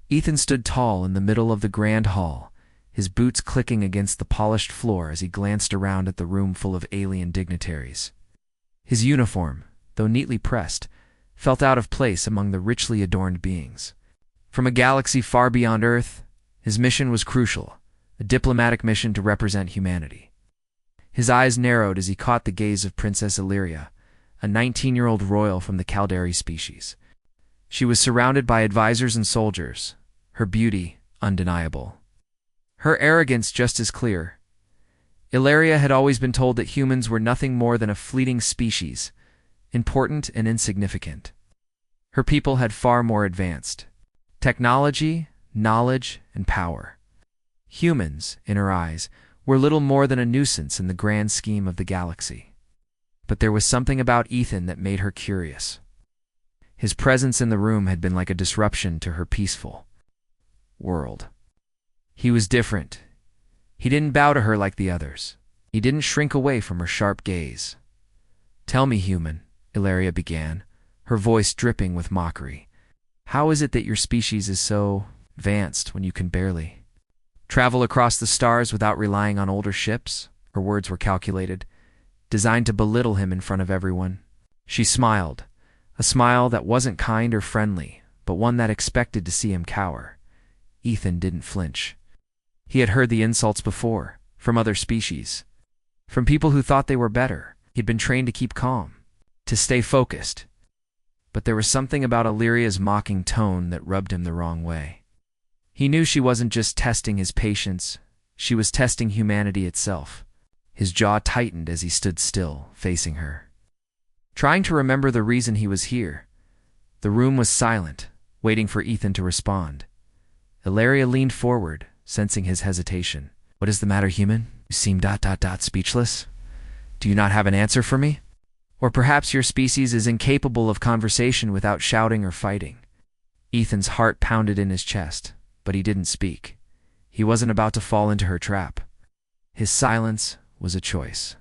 Ethan stood tall in the middle of the grand hall, his boots clicking against the polished floor as he glanced around at the room full of alien dignitaries. His uniform, though neatly pressed, felt out of place among the richly adorned beings. From a galaxy far beyond Earth, his mission was crucial, a diplomatic mission to represent humanity. His eyes narrowed as he caught the gaze of Princess Illyria, a 19-year-old royal from the Caldari species. She was surrounded by advisors and soldiers, her beauty undeniable. Her arrogance just as clear. Illyria had always been told that humans were nothing more than a fleeting species, important and insignificant. Her people had far more advanced technology, knowledge, and power. Humans, in her eyes, were little more than a nuisance in the grand scheme of the galaxy. But there was something about Ethan that made her curious. His presence in the room had been like a disruption to her peaceful world. He was different. He didn't bow to her like the others. He didn't shrink away from her sharp gaze. "Tell me, human," Illyria began, her voice dripping with mockery. "How is it that your species is so advanced when you can barely travel across the stars without relying on older ships?" Her words were calculated, designed to belittle him in front of everyone. She smiled, a smile that wasn't kind or friendly, but one that expected to see him cower. Ethan didn't flinch. He had heard the insults before, from other species, from people who thought they were better. He'd been trained to keep calm, to stay focused. But there was something about Illyria's mocking tone that rubbed him the wrong way. He knew she wasn't just testing his patience, she was testing humanity itself. His jaw tightened as he stood still, facing her, trying to remember the reason he was here. The room was silent, waiting for Ethan to respond. Illyria leaned forward, sensing his hesitation. "What is the matter, human? You seem speechless. Do you not have an answer for me? Or perhaps your species is incapable of conversation without shouting or fighting." Ethan's heart pounded in his chest, but he didn't speak. He wasn't about to fall into her trap. His silence was a choice,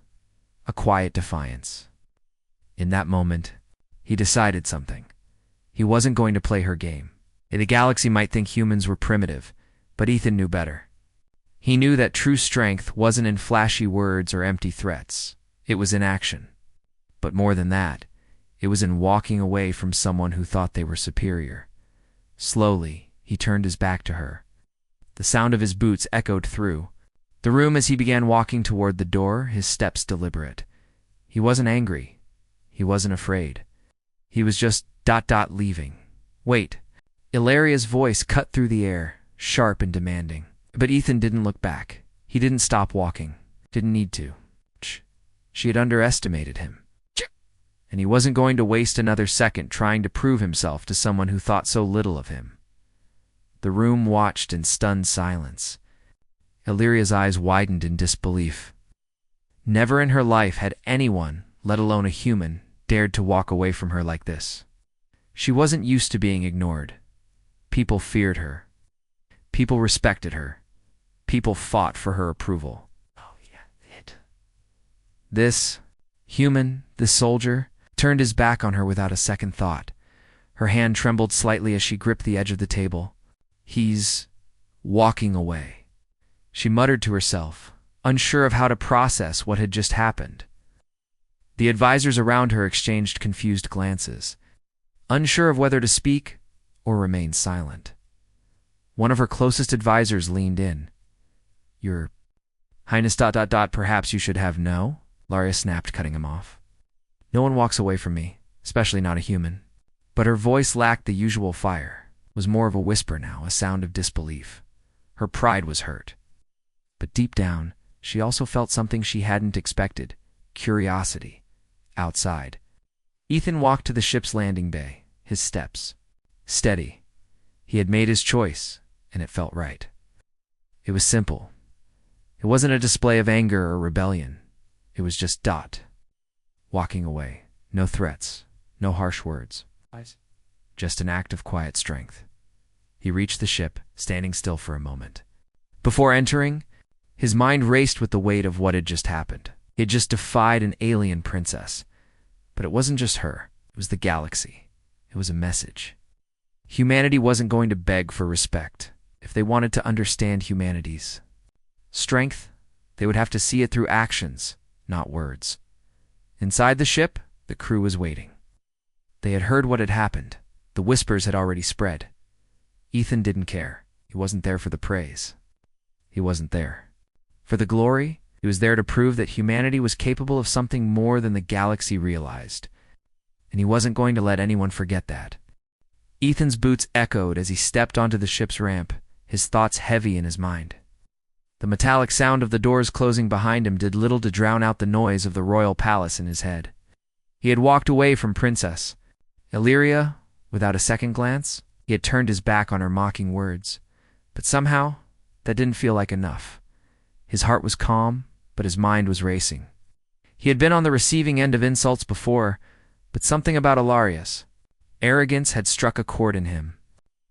a quiet defiance. In that moment, he decided something. He wasn't going to play her game. The galaxy might think humans were primitive, but Ethan knew better. He knew that true strength wasn't in flashy words or empty threats. It was in action. But more than that, it was in walking away from someone who thought they were superior. Slowly, he turned his back to her. The sound of his boots echoed through the room as he began walking toward the door, his steps deliberate. He wasn't angry. He wasn't afraid. He was just leaving. "Wait." Illyria's voice cut through the air, sharp and demanding. But Ethan didn't look back. He didn't stop walking. Didn't need to. She had underestimated him. And he wasn't going to waste another second trying to prove himself to someone who thought so little of him. The room watched in stunned silence. Illyria's eyes widened in disbelief. Never in her life had anyone, let alone a human, dared to walk away from her like this. She wasn't used to being ignored. People feared her. People respected her. People fought for her approval. This human, this soldier, turned his back on her without a second thought. Her hand trembled slightly as she gripped the edge of the table. "He's walking away," she muttered to herself, unsure of how to process what had just happened. The advisors around her exchanged confused glances, unsure of whether to speak or remain silent. One of her closest advisors leaned in. "Your Highness ... perhaps you should have no?" Illyria snapped, cutting him off. "No one walks away from me, especially not a human." But her voice lacked the usual fire, was more of a whisper now, a sound of disbelief. Her pride was hurt. But deep down, she also felt something she hadn't expected, curiosity. Outside, Ethan walked to the ship's landing bay, his steps steady. He had made his choice, and it felt right. It was simple. It wasn't a display of anger or rebellion. It was just walking away. No threats, no harsh words. Just an act of quiet strength. He reached the ship, standing still for a moment. Before entering, his mind raced with the weight of what had just happened. He had just defied an alien princess. But it wasn't just her. It was the galaxy. It was a message. Humanity wasn't going to beg for respect. If they wanted to understand humanity's strength, they would have to see it through actions, not words. Inside the ship, the crew was waiting. They had heard what had happened. The whispers had already spread. Ethan didn't care. He wasn't there for the praise. He wasn't there for the glory. He was there to prove that humanity was capable of something more than the galaxy realized. And he wasn't going to let anyone forget that. Ethan's boots echoed as he stepped onto the ship's ramp, his thoughts heavy in his mind. The metallic sound of the doors closing behind him did little to drown out the noise of the royal palace in his head. He had walked away from Princess Illyria without a second glance. He had turned his back on her mocking words. But somehow, that didn't feel like enough. His heart was calm, but his mind was racing. He had been on the receiving end of insults before, but something about Illyria's arrogance had struck a chord in him.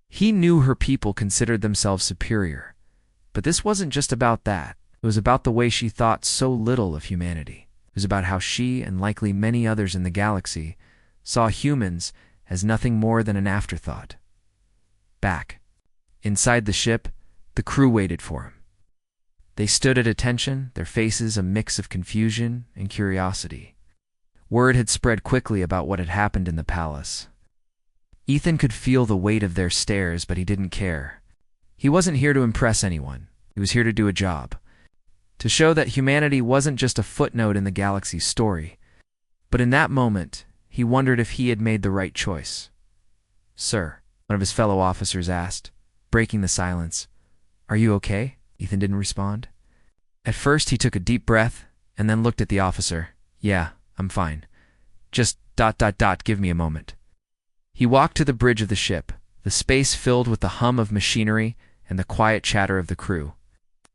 He knew her people considered themselves superior, but this wasn't just about that. It was about the way she thought so little of humanity. It was about how she, and likely many others in the galaxy, saw humans as nothing more than an afterthought. Back inside the ship, the crew waited for him. They stood at attention, their faces a mix of confusion and curiosity. Word had spread quickly about what had happened in the palace. Ethan could feel the weight of their stares, but he didn't care. He wasn't here to impress anyone. He was here to do a job. To show that humanity wasn't just a footnote in the galaxy's story. But in that moment, he wondered if he had made the right choice. "Sir," one of his fellow officers asked, breaking the silence. "Are you okay?" Ethan didn't respond. At first, he took a deep breath and then looked at the officer. "Yeah, I'm fine. Just ... give me a moment." He walked to the bridge of the ship, the space filled with the hum of machinery and the quiet chatter of the crew.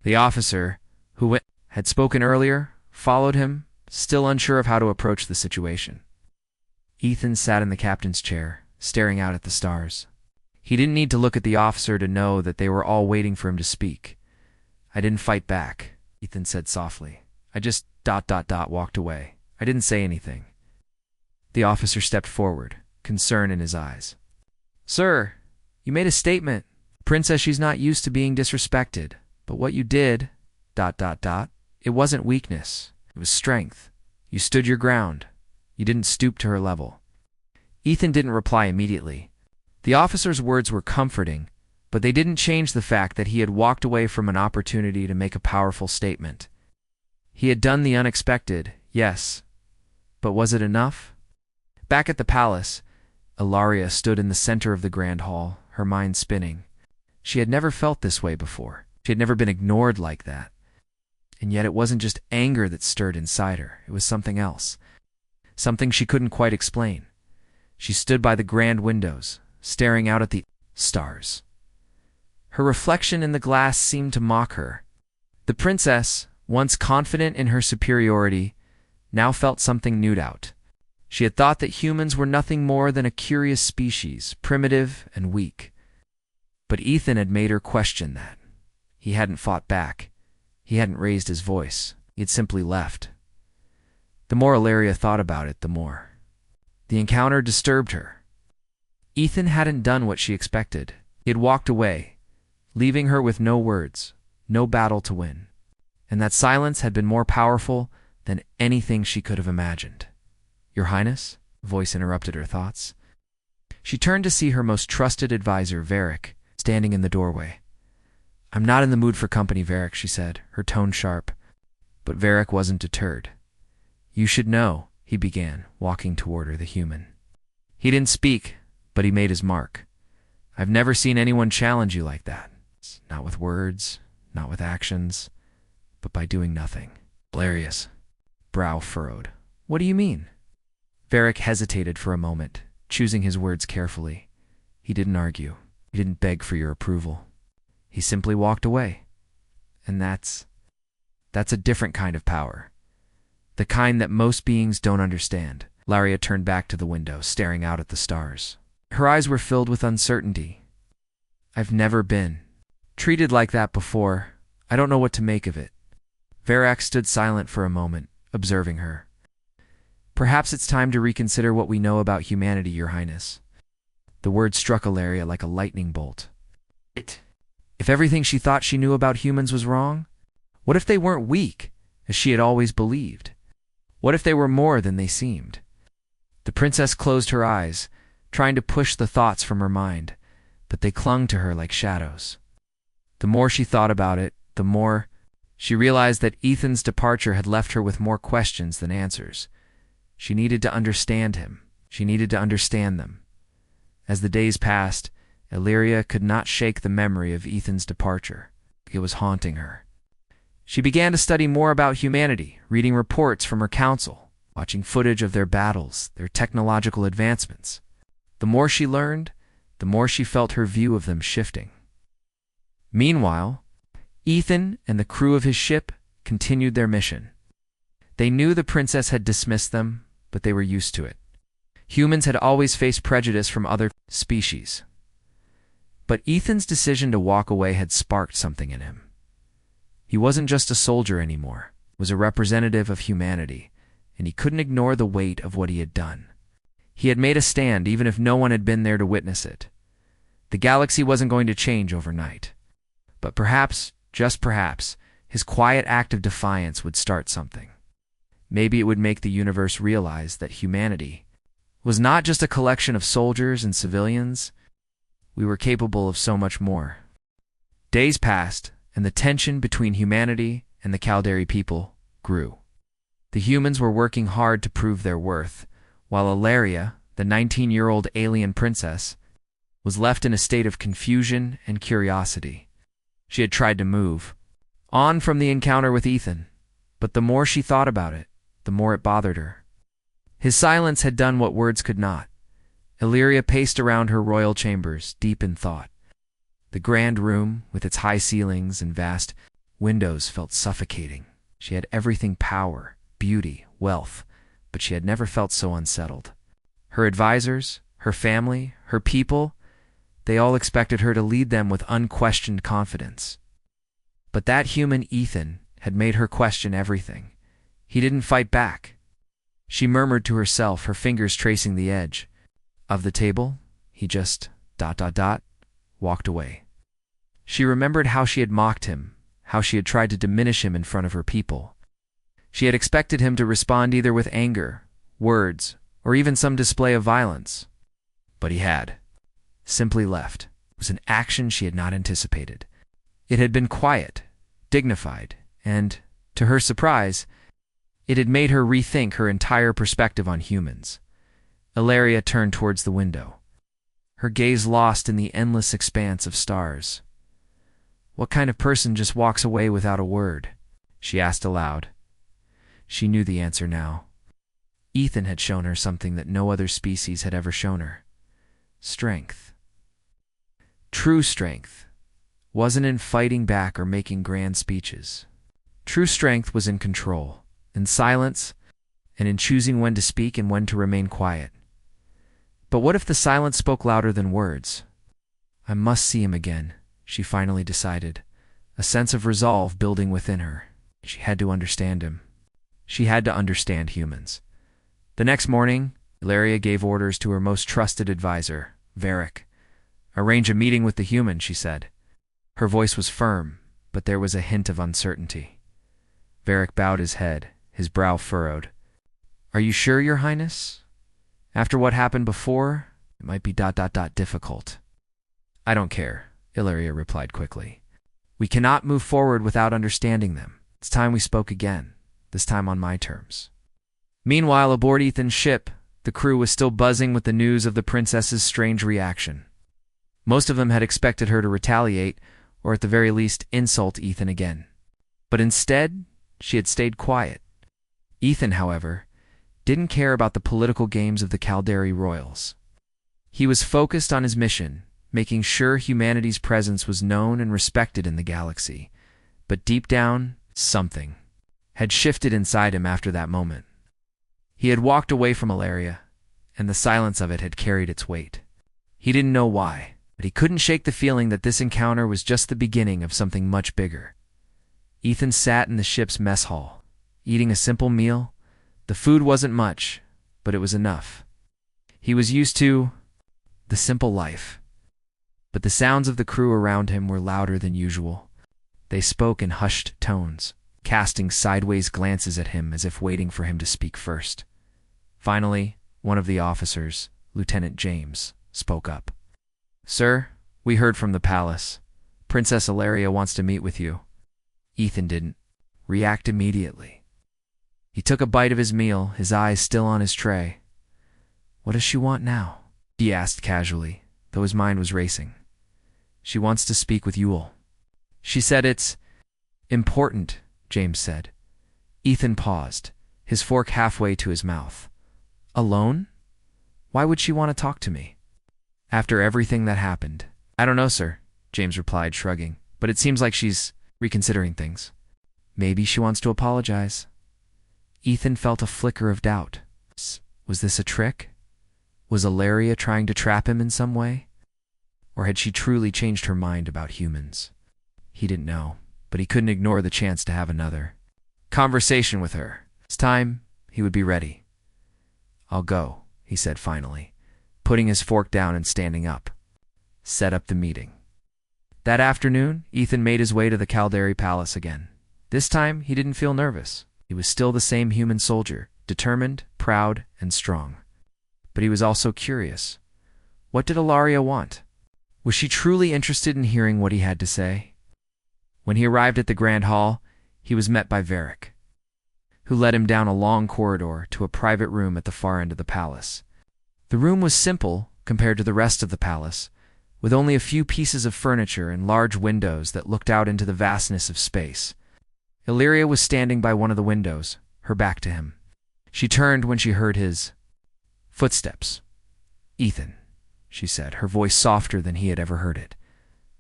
The officer, who had spoken earlier, followed him, still unsure of how to approach the situation. Ethan sat in the captain's chair, staring out at the stars. He didn't need to look at the officer to know that they were all waiting for him to speak. "I didn't fight back," Ethan said softly. "I just ... walked away. I didn't say anything." The officer stepped forward, concern in his eyes. "Sir, you made a statement. Princess, she's not used to being disrespected. But what you did ... it wasn't weakness. It was strength. You stood your ground. You didn't stoop to her level." Ethan didn't reply immediately. The officer's words were comforting, but they didn't change the fact that he had walked away from an opportunity to make a powerful statement. He had done the unexpected, yes. But was it enough? Back at the palace, Illyria stood in the center of the grand hall, her mind spinning. She had never felt this way before. She had never been ignored like that. And yet it wasn't just anger that stirred inside her. It was something else. Something she couldn't quite explain. She stood by the grand windows, staring out at the stars. Her reflection in the glass seemed to mock her. The princess, once confident in her superiority, now felt something new out. She had thought that humans were nothing more than a curious species, primitive and weak. But Ethan had made her question that. He hadn't fought back. He hadn't raised his voice. He had simply left. The more Illyria thought about it, the more. The encounter disturbed her. Ethan hadn't done what she expected. He had walked away, leaving her with no words, no battle to win. And that silence had been more powerful than anything she could have imagined. "Your Highness?" a voice interrupted her thoughts. She turned to see her most trusted advisor, Varric, standing in the doorway. "I'm not in the mood for company, Varric," she said, her tone sharp. But Varric wasn't deterred. "You should know," he began, walking toward her, the human. He didn't speak, but he made his mark. "I've never seen anyone challenge you like that. Not with words, not with actions, but by doing nothing." Illyria's brow furrowed. "What do you mean?" Varric hesitated for a moment, choosing his words carefully. He didn't argue. He didn't beg for your approval. He simply walked away. And that's a different kind of power. The kind that most beings don't understand. Illyria turned back to the window, staring out at the stars. Her eyes were filled with uncertainty. "I've never been treated like that before. I don't know what to make of it." Varric stood silent for a moment, observing her. "Perhaps it's time to reconsider what we know about humanity, Your Highness." The word struck Ilaria like a lightning bolt. If everything she thought she knew about humans was wrong? What if they weren't weak, as she had always believed? What if they were more than they seemed? The princess closed her eyes, trying to push the thoughts from her mind, but they clung to her like shadows. The more she thought about it, the more she realized that Ethan's departure had left her with more questions than answers. She needed to understand him. She needed to understand them. As the days passed, Ilaria could not shake the memory of Ethan's departure. It was haunting her. She began to study more about humanity, reading reports from her council, watching footage of their battles, their technological advancements. The more she learned, the more she felt her view of them shifting. Meanwhile, Ethan and the crew of his ship continued their mission. They knew the princess had dismissed them, but they were used to it. Humans had always faced prejudice from other species. But Ethan's decision to walk away had sparked something in him. He wasn't just a soldier anymore. He was a representative of humanity, and he couldn't ignore the weight of what he had done. He had made a stand even if no one had been there to witness it. The galaxy wasn't going to change overnight. But perhaps, just perhaps, his quiet act of defiance would start something. Maybe it would make the universe realize that humanity was not just a collection of soldiers and civilians. We were capable of so much more. Days passed, and the tension between humanity and the Caldari people grew. The humans were working hard to prove their worth, while Ilaria, the 19-year-old alien princess, was left in a state of confusion and curiosity. She had tried to move on from the encounter with Ethan, but the more she thought about it, the more it bothered her. His silence had done what words could not. Ilaria paced around her royal chambers, deep in thought. The grand room, with its high ceilings and vast windows, felt suffocating. She had everything: power, beauty, wealth, but she had never felt so unsettled. Her advisors, her family, her people, they all expected her to lead them with unquestioned confidence. But that human Ethan had made her question everything. He didn't fight back. She murmured to herself, her fingers tracing the edge of the table. He just ... walked away. She remembered how she had mocked him, how she had tried to diminish him in front of her people. She had expected him to respond either with anger, words, or even some display of violence. But he had simply left. It was an action she had not anticipated. It had been quiet, dignified, and, to her surprise, it had made her rethink her entire perspective on humans. Ilaria turned towards the window, her gaze lost in the endless expanse of stars. "What kind of person just walks away without a word?" she asked aloud. She knew the answer now. Ethan had shown her something that no other species had ever shown her. Strength. True strength wasn't in fighting back or making grand speeches. True strength was in control, in silence, and in choosing when to speak and when to remain quiet. But what if the silence spoke louder than words? I must see him again, she finally decided, a sense of resolve building within her. She had to understand him. She had to understand humans. The next morning, Ilaria gave orders to her most trusted advisor, Varric. "Arrange a meeting with the human," she said. Her voice was firm, but there was a hint of uncertainty. Varric bowed his head, his brow furrowed. "Are you sure, Your Highness? After what happened before, it might be ... difficult." "I don't care," Ilaria replied quickly. "We cannot move forward without understanding them. It's time we spoke again, this time on my terms." Meanwhile, aboard Ethan's ship, the crew was still buzzing with the news of the princess's strange reaction. Most of them had expected her to retaliate, or at the very least insult Ethan again. But instead, she had stayed quiet. Ethan, however, didn't care about the political games of the Caldari royals. He was focused on his mission, making sure humanity's presence was known and respected in the galaxy. But deep down, something had shifted inside him after that moment. He had walked away from Ilaria, and the silence of it had carried its weight. He didn't know why, but he couldn't shake the feeling that this encounter was just the beginning of something much bigger. Ethan sat in the ship's mess hall, eating a simple meal. The food wasn't much, but it was enough. He was used to the simple life. But the sounds of the crew around him were louder than usual. They spoke in hushed tones, casting sideways glances at him as if waiting for him to speak first. Finally, one of the officers, Lieutenant James, spoke up. "Sir, we heard from the palace. Princess Ilaria wants to meet with you." Ethan didn't react immediately. He took a bite of his meal, his eyes still on his tray. "What does she want now?" he asked casually, though his mind was racing. "She wants to speak with Yule. She said it's important," James said. Ethan paused, his fork halfway to his mouth. "Alone? Why would she want to talk to me? After everything that happened?" "I don't know, sir," James replied, shrugging, "but it seems like she's reconsidering things. Maybe she wants to apologize." Ethan felt a flicker of doubt. Was this a trick? Was Ilaria trying to trap him in some way? Or had she truly changed her mind about humans? He didn't know, but he couldn't ignore the chance to have another conversation with her. This time, he would be ready. "I'll go," he said finally, putting his fork down and standing up. Set up the meeting. That afternoon, Ethan made his way to the Caldari Palace again. This time, he didn't feel nervous. He was still the same human soldier, determined, proud, and strong. But he was also curious. What did Ilaria want? Was she truly interested in hearing what he had to say? When he arrived at the Grand Hall, he was met by Varric, who led him down a long corridor to a private room at the far end of the palace. The room was simple compared to the rest of the palace, with only a few pieces of furniture and large windows that looked out into the vastness of space. Ilaria was standing by one of the windows, her back to him. She turned when she heard his footsteps. "Ethan," she said, her voice softer than he had ever heard it.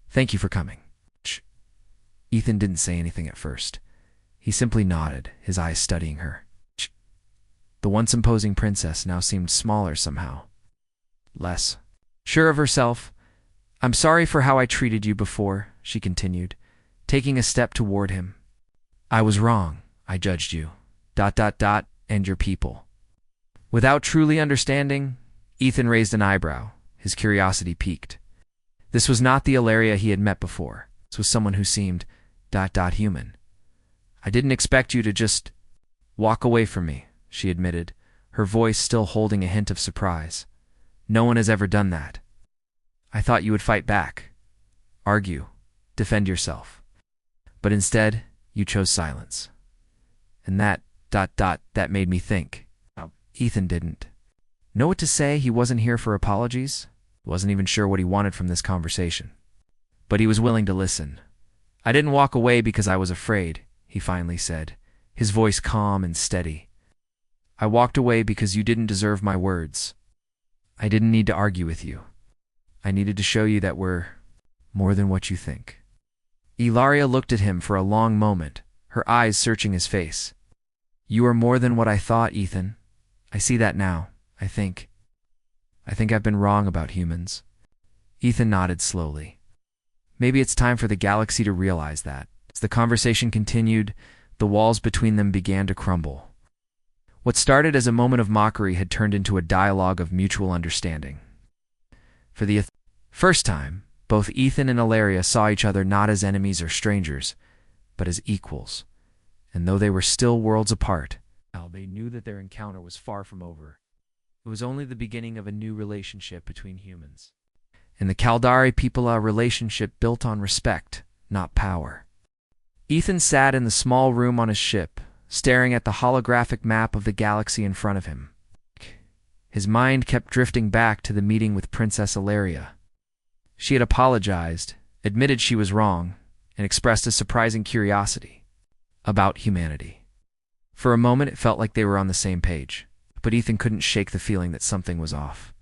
"Thank you for coming." Ethan didn't say anything at first. He simply nodded, his eyes studying her. The once imposing princess now seemed smaller somehow. Less sure of herself. "I'm sorry for how I treated you before," she continued, taking a step toward him. "I was wrong. I judged you. ... and your people." Without truly understanding, Ethan raised an eyebrow, his curiosity piqued. This was not the Ilaria he had met before. This was someone who seemed ... human. "I didn't expect you to just walk away from me," she admitted, her voice still holding a hint of surprise. "No one has ever done that. I thought you would fight back, argue, defend yourself. But instead, you chose silence. And that ... that made me think." Ethan didn't know what to say. He wasn't here for apologies. He wasn't even sure what he wanted from this conversation. But he was willing to listen. "I didn't walk away because I was afraid," he finally said, his voice calm and steady. "I walked away because you didn't deserve my words. I didn't need to argue with you. I needed to show you that we're more than what you think." Ilaria looked at him for a long moment, her eyes searching his face. "You are more than what I thought, Ethan. I see that now, I think. I've been wrong about humans." Ethan nodded slowly. Maybe it's time for the galaxy to realize that. As the conversation continued, the walls between them began to crumble. What started as a moment of mockery had turned into a dialogue of mutual understanding. For the first time, both Ethan and Ilaria saw each other not as enemies or strangers, but as equals. And though they were still worlds apart, they knew that their encounter was far from over. It was only the beginning of a new relationship between humans. And the Caldari people, a relationship built on respect, not power. Ethan sat in the small room on his ship, staring at the holographic map of the galaxy in front of him. His mind kept drifting back to the meeting with Princess Ilaria. She had apologized, admitted she was wrong, and expressed a surprising curiosity about humanity. For a moment, it felt like they were on the same page, but Ethan couldn't shake the feeling that something was off.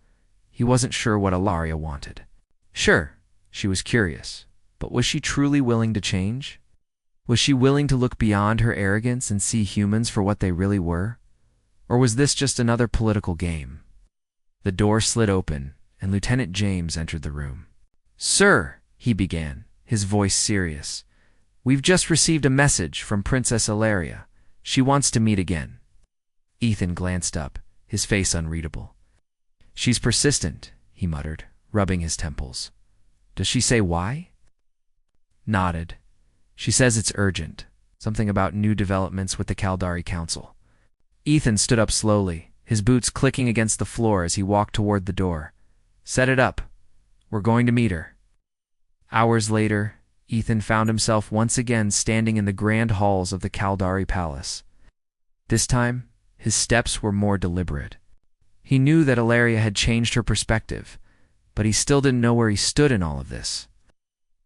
He wasn't sure what Ilaria wanted. Sure, she was curious, but was she truly willing to change? Was she willing to look beyond her arrogance and see humans for what they really were? Or was this just another political game? The door slid open, and Lieutenant James entered the room. "Sir," he began, his voice serious, "we've just received a message from Princess Ilaria. She wants to meet again." Ethan glanced up, his face unreadable. "She's persistent," he muttered, rubbing his temples. Does she say why? Nodded. She says it's urgent. Something about new developments with the Caldari Council. Ethan stood up slowly, his boots clicking against the floor as he walked toward the door. Set it up. We're going to meet her. Hours later, Ethan found himself once again standing in the grand halls of the Caldari Palace. This time, his steps were more deliberate. He knew that Ilaria had changed her perspective, but he still didn't know where he stood in all of this.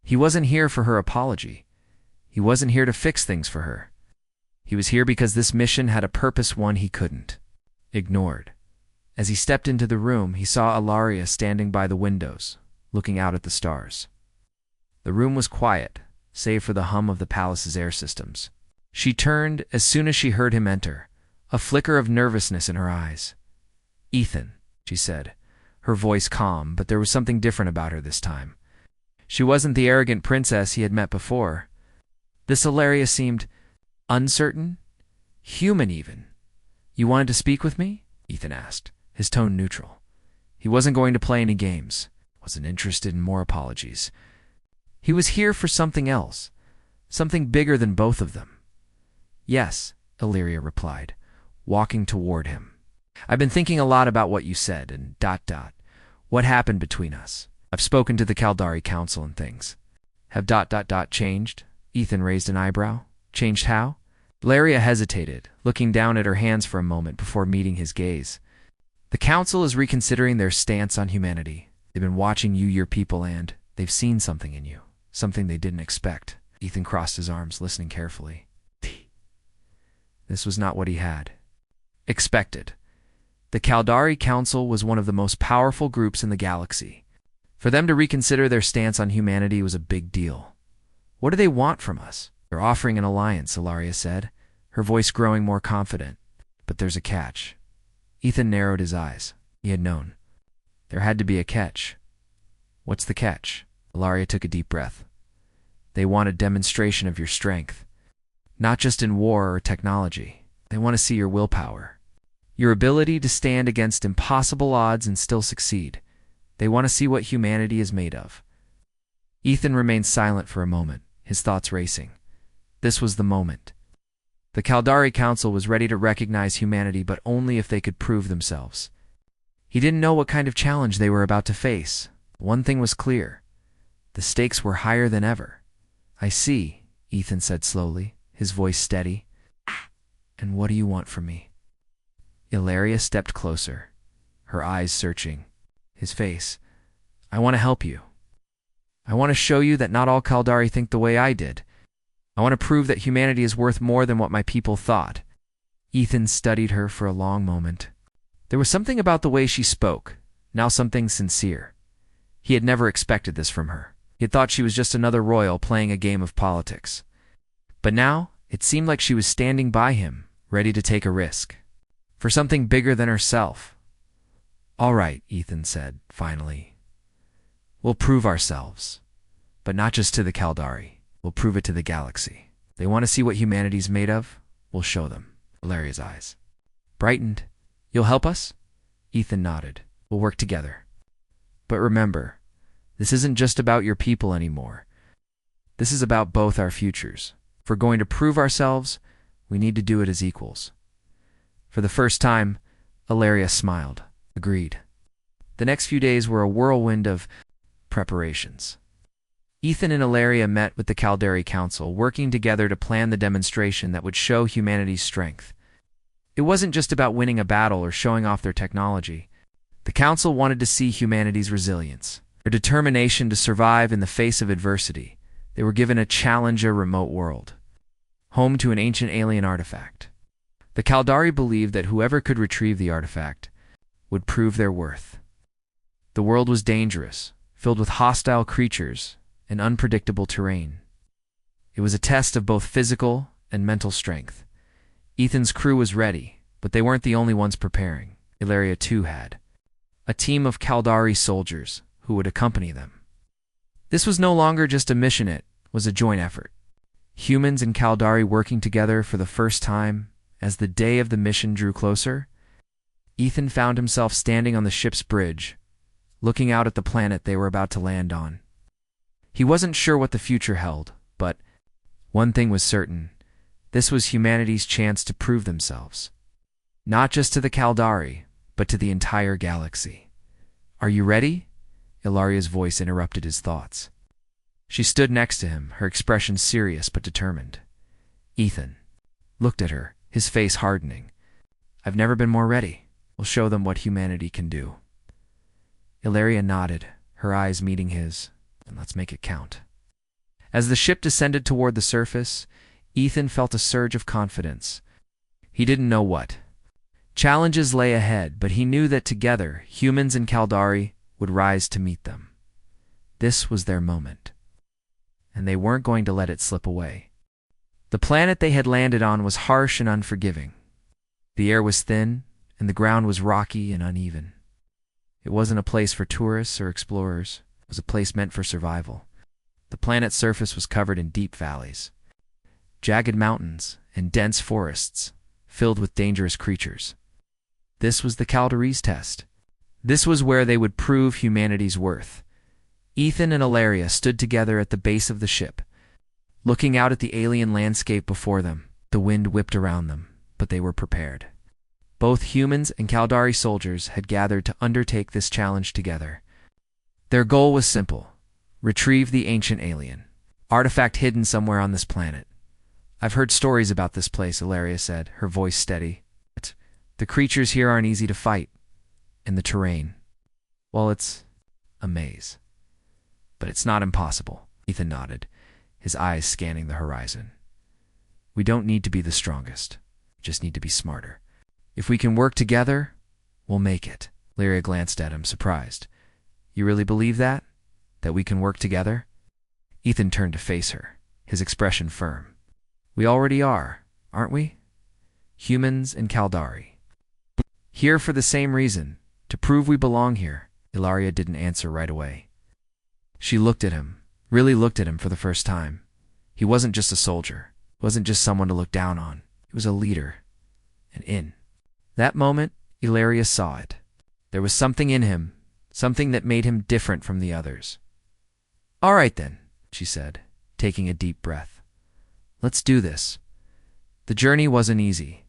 He wasn't here for her apology. He wasn't here to fix things for her. He was here because this mission had a purpose one he couldn't. Ignored. As he stepped into the room, he saw Ilaria standing by the windows, looking out at the stars. The room was quiet, save for the hum of the palace's air systems. She turned as soon as she heard him enter, a flicker of nervousness in her eyes. "Ethan," she said, her voice calm, but there was something different about her this time. She wasn't the arrogant princess he had met before. This Ilaria seemed uncertain, human even. "You wanted to speak with me?" Ethan asked, his tone neutral. He wasn't going to play any games, wasn't interested in more apologies. He was here for something else, something bigger than both of them. "Yes," Ilaria replied, walking toward him. "I've been thinking a lot about what you said and ... what happened between us. I've spoken to the Caldari Council and things." "Have ... changed?" Ethan raised an eyebrow. "Changed how?" Ilaria hesitated, looking down at her hands for a moment before meeting his gaze. "The Council is reconsidering their stance on humanity. They've been watching you, your people, and they've seen something in you, something they didn't expect." Ethan crossed his arms, listening carefully. This was not what he had expected. The Caldari Council was one of the most powerful groups in the galaxy. For them to reconsider their stance on humanity was a big deal. "What do they want from us?" "They're offering an alliance," Ilaria said, her voice growing more confident. "But there's a catch." Ethan narrowed his eyes. He had known. There had to be a catch. "What's the catch?" Ilaria took a deep breath. "They want a demonstration of your strength. Not just in war or technology. They want to see your willpower. Your ability to stand against impossible odds and still succeed. They want to see what humanity is made of." Ethan remained silent for a moment, his thoughts racing. This was the moment. The Caldari Council was ready to recognize humanity, but only if they could prove themselves. He didn't know what kind of challenge they were about to face. One thing was clear. The stakes were higher than ever. "I see," Ethan said slowly, his voice steady. "And what do you want from me?" Ilaria stepped closer, her eyes searching his face. "I want to help you. I want to show you that not all Caldari think the way I did. I want to prove that humanity is worth more than what my people thought." Ethan studied her for a long moment. There was something about the way she spoke, now something sincere. He had never expected this from her. He had thought she was just another royal playing a game of politics. But now, it seemed like she was standing by him, ready to take a risk. For something bigger than herself. "All right," Ethan said, finally. "We'll prove ourselves. But not just to the Caldari. We'll prove it to the galaxy. They want to see what humanity's made of? We'll show them." Ilaria's eyes brightened. "You'll help us?" Ethan nodded. "We'll work together. But remember, this isn't just about your people anymore. This is about both our futures. If we're going to prove ourselves, we need to do it as equals." For the first time, Ilaria smiled. Agreed. The next few days were a whirlwind of preparations. Ethan and Ilaria met with the Caldari Council, working together to plan the demonstration that would show humanity's strength. It wasn't just about winning a battle or showing off their technology. The Council wanted to see humanity's resilience, their determination to survive in the face of adversity. They were given a challenge, a remote world, home to an ancient alien artifact. The Caldari believed that whoever could retrieve the artifact would prove their worth. The world was dangerous, filled with hostile creatures and unpredictable terrain. It was a test of both physical and mental strength. Ethan's crew was ready, but they weren't the only ones preparing. Ilaria too had a team of Caldari soldiers who would accompany them. This was no longer just a mission, it was a joint effort. Humans and Caldari working together for the first time. As the day of the mission drew closer, Ethan found himself standing on the ship's bridge, looking out at the planet they were about to land on. He wasn't sure what the future held, but one thing was certain. This was humanity's chance to prove themselves. Not just to the Caldari, but to the entire galaxy. "Are you ready?" Ilaria's voice interrupted his thoughts. She stood next to him, her expression serious but determined. Ethan looked at her, his face hardening. "I've never been more ready. We'll show them what humanity can do." Ilaria nodded, her eyes meeting his, and let's make it count. As the ship descended toward the surface, Ethan felt a surge of confidence. He didn't know what challenges lay ahead, but he knew that together, humans and Caldari would rise to meet them. This was their moment, and they weren't going to let it slip away. The planet they had landed on was harsh and unforgiving. The air was thin, and the ground was rocky and uneven. It wasn't a place for tourists or explorers. It was a place meant for survival. The planet's surface was covered in deep valleys, jagged mountains, and dense forests filled with dangerous creatures. This was the Caldari's test. This was where they would prove humanity's worth. Ethan and Ilaria stood together at the base of the ship, looking out at the alien landscape before them. The wind whipped around them, but they were prepared. Both humans and Caldari soldiers had gathered to undertake this challenge together. Their goal was simple: retrieve the ancient alien artifact hidden somewhere on this planet. "I've heard stories about this place," Ilaria said, her voice steady. "The creatures here aren't easy to fight, and the terrain, well, it's a maze. But it's not impossible." Ethan nodded, his eyes scanning the horizon. "We don't need to be the strongest. We just need to be smarter. If we can work together, we'll make it." Ilaria glanced at him, surprised. "You really believe that? That we can work together?" Ethan turned to face her, his expression firm. "We already are, aren't we? Humans and Caldari. Here for the same reason, to prove we belong here." Ilaria didn't answer right away. She looked at him, really looked at him for the first time. He wasn't just a soldier, wasn't just someone to look down on. He was a leader, and in that moment, Ilaria saw it. There was something in him, something that made him different from the others. "All right then," she said, taking a deep breath. "Let's do this." The journey wasn't easy.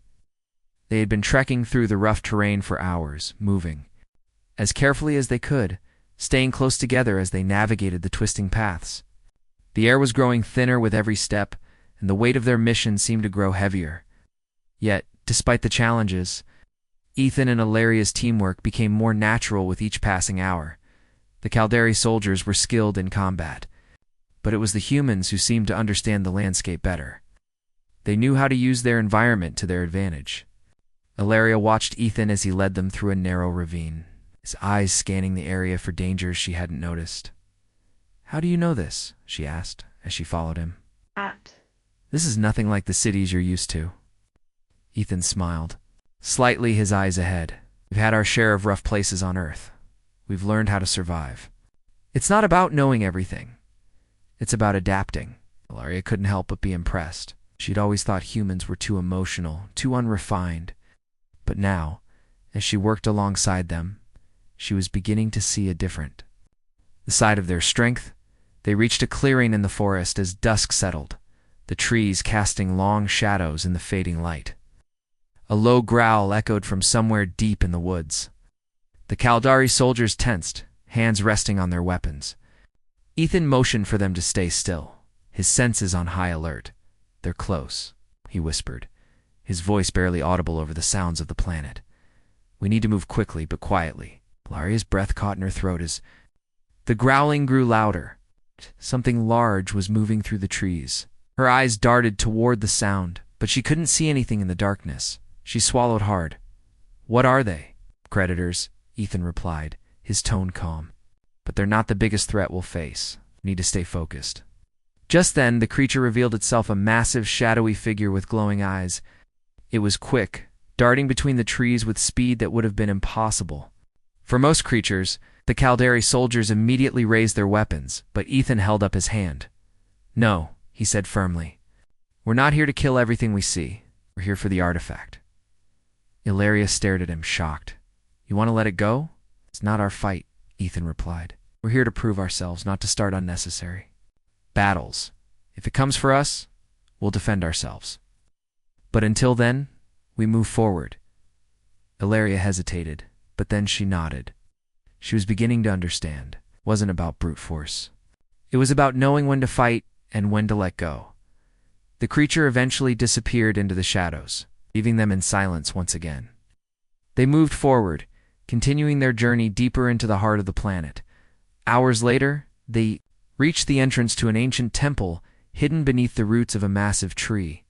They had been trekking through the rough terrain for hours, moving as carefully as they could, staying close together as they navigated the twisting paths. The air was growing thinner with every step, and the weight of their mission seemed to grow heavier. Yet, despite the challenges, Ethan and Ilaria's teamwork became more natural with each passing hour. The Caldari soldiers were skilled in combat, but it was the humans who seemed to understand the landscape better. They knew how to use their environment to their advantage. Ilaria watched Ethan as he led them through a narrow ravine, his eyes scanning the area for dangers she hadn't noticed. "How do you know this?" she asked as she followed him. "This is nothing like the cities you're used to." Ethan smiled, slightly, his eyes ahead. "We've had our share of rough places on Earth. We've learned how to survive. It's not about knowing everything. It's about adapting." Ilaria couldn't help but be impressed. She'd always thought humans were too emotional, too unrefined. But now, as she worked alongside them, she was beginning to see a different side of their strength. They reached a clearing in the forest as dusk settled, the trees casting long shadows in the fading light. A low growl echoed from somewhere deep in the woods. The Caldari soldiers tensed, hands resting on their weapons. Ethan motioned for them to stay still, his senses on high alert. "They're close," he whispered, his voice barely audible over the sounds of the planet. "We need to move quickly but quietly." Ilaria's breath caught in her throat as the growling grew louder. Something large was moving through the trees. Her eyes darted toward the sound, but she couldn't see anything in the darkness. She swallowed hard. "What are they?" "Predators," Ethan replied, his tone calm. "But they're not the biggest threat we'll face. We need to stay focused." Just then, the creature revealed itself, a massive, shadowy figure with glowing eyes. It was quick, darting between the trees with speed that would have been impossible for most creatures. The Caldari soldiers immediately raised their weapons, but Ethan held up his hand. "No," he said firmly. "We're not here to kill everything we see. We're here for the artifact." Ilaria stared at him, shocked. "You want to let it go?" "It's not our fight," Ethan replied. We're here to prove ourselves, not to start unnecessary battles. If it comes for us, we'll defend ourselves. But until then, we move forward. Ilaria hesitated, but then she nodded. She was beginning to understand. It wasn't about brute force. It was about knowing when to fight and when to let go. The creature eventually disappeared into the shadows, leaving them in silence once again. They moved forward, continuing their journey deeper into the heart of the planet. Hours later, they reached the entrance to an ancient temple hidden beneath the roots of a massive tree.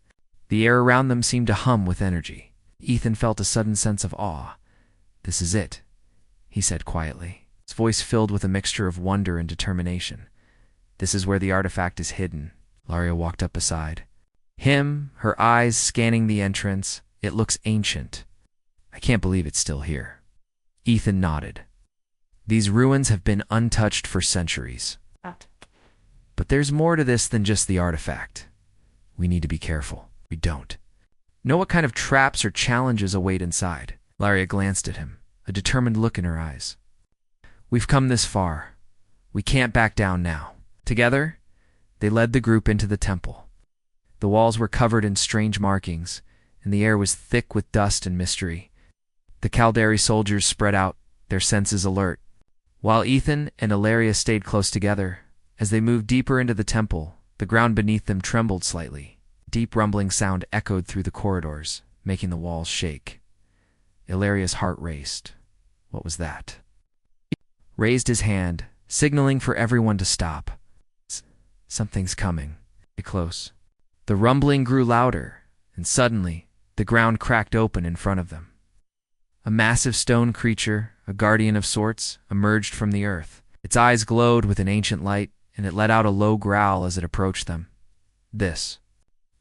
The air around them seemed to hum with energy. Ethan felt a sudden sense of awe. This is it, he said quietly, his voice filled with a mixture of wonder and determination. This is where the artifact is hidden. Ilaria walked up beside him, her eyes scanning the entrance. It looks ancient. I can't believe it's still here. Ethan nodded. These ruins have been untouched for centuries. But there's more to this than just the artifact. We need to be careful. We don't know what kind of traps or challenges await inside. Ilaria glanced at him, a determined look in her eyes. We've come this far. We can't back down now. Together, they led the group into the temple. The walls were covered in strange markings, and the air was thick with dust and mystery. The Caldari soldiers spread out, their senses alert, while Ethan and Ilaria stayed close together. As they moved deeper into the temple, the ground beneath them trembled slightly. Deep rumbling sound echoed through the corridors, making the walls shake. Ilaria's heart raced. What was that? He raised his hand, signaling for everyone to stop. Something's coming. Get close. The rumbling grew louder, and suddenly, the ground cracked open in front of them. A massive stone creature, a guardian of sorts, emerged from the earth. Its eyes glowed with an ancient light, and it let out a low growl as it approached them. This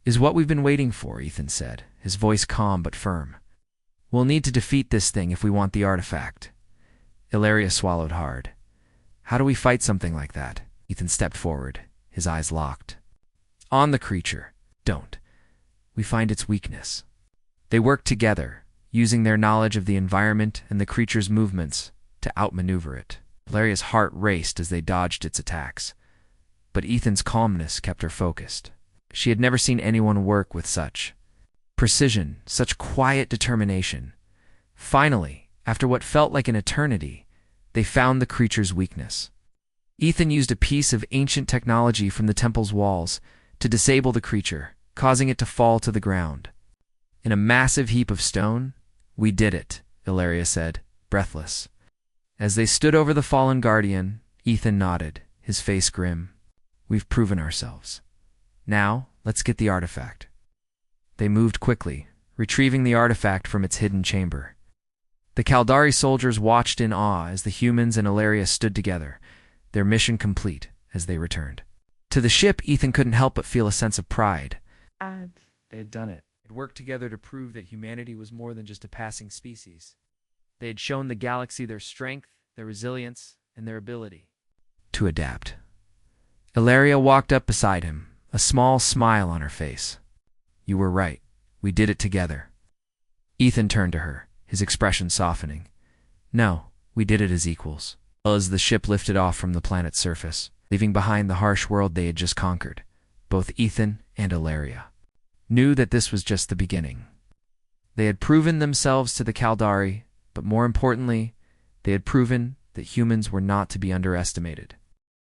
is what we've been waiting for, Ethan said, his voice calm but firm. We'll need to defeat this thing if we want the artifact. Ilaria swallowed hard. How do we fight something like that? Ethan stepped forward, his eyes locked. On the creature. Don't. We find its weakness. They worked together, using their knowledge of the environment and the creature's movements to outmaneuver it. Ilaria's heart raced as they dodged its attacks. But Ethan's calmness kept her focused. She had never seen anyone work with such precision, such quiet determination. Finally, after what felt like an eternity, they found the creature's weakness. Ethan used a piece of ancient technology from the temple's walls to disable the creature, causing it to fall to the ground. In a massive heap of stone, we did it, Ilaria said, breathless. As they stood over the fallen guardian, Ethan nodded, his face grim. We've proven ourselves. Now, let's get the artifact. They moved quickly, retrieving the artifact from its hidden chamber. The Caldari soldiers watched in awe as the humans and Ilaria stood together, their mission complete as they returned. To the ship, Ethan couldn't help but feel a sense of pride. They had done it. They had worked together to prove that humanity was more than just a passing species. They had shown the galaxy their strength, their resilience, and their ability to adapt. Ilaria walked up beside him, a small smile on her face. You were right. We did it together. Ethan turned to her, his expression softening. No, we did it as equals. As the ship lifted off from the planet's surface, leaving behind the harsh world they had just conquered, both Ethan and Ilaria knew that this was just the beginning. They had proven themselves to the Caldari, but more importantly, they had proven that humans were not to be underestimated.